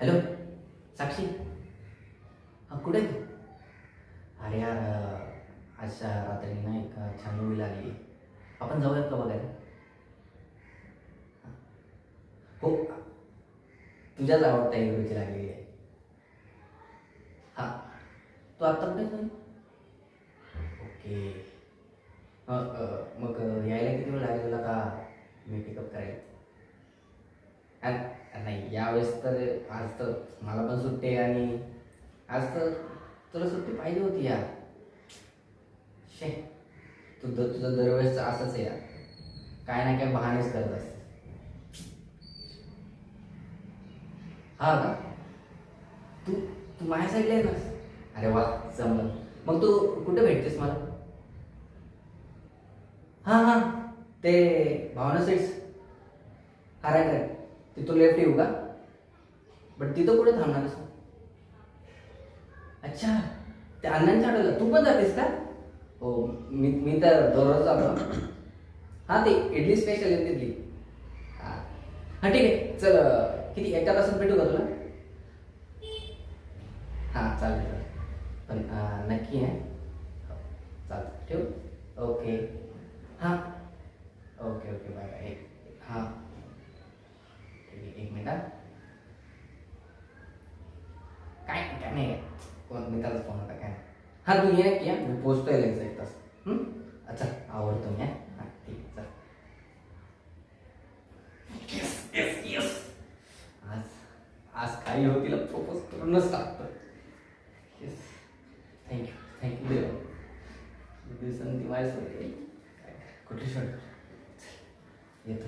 Hello साक्षी, हां कुठे आहे तू? अरे यार आज रात्री ना एक छान मूवी लागली, आपण जाऊयात का बघायला? हो, तुझ्याच आवडत्या हिरोची लागलेली आहे. हां, तू आत्ता कुठे आहे? ओके. मग यायला किती वेळ लागेल तुला, का मी पिकअप करायला? नाही यावेळेस तर, आज तर मला पण सुट्टी आहे आणि आज तर तुला सुट्टी पाहिजे होती यार. शे, तुझं दरवेळेस असंच आहे यार, काय ना काय बहाणेच करत असते. हा का? तू तू माझ्या साईडला आहे ना? अरे वा, जमलं. मग तू कुठे भेटतेस मला? हां हां, ते भावना सीट्स. हा राईट राईट, तिथून लेफ्ट येऊ का? बट तिथं कुठे थांबणार आहेस? अच्छा, त्या अण्णांच्या हॉटेलला तू पण जातेस का? हो, मी तर दररोज जातो. हां, ते इडली स्पेशल आहे तिथली. हां हां, ठीक आहे चल. किती एका तासात भेटू का तुला? हां चालेल चालेल, पण नक्की आहे. हो, चालतं ठेवू. ओके. हां, ओके ओके, बाय बाय. हां, ठीक आहे, एक मिनिट. काय काय नाही, कोण मित्राचा फोन होता काय? हां, तू ये नक्की. मी पोचतोय लगेच एक तास. अच्छा, आवडतो मी. हां ठीक आहे, चल. येस येस येस, आज आज काही हो, तिला प्रपोज करूनच टाकतो. येस, थँक्यू थँक्यू देवा. दिवसांनी ती माझ्यासोबत येईल. कुठे शॉट येतो.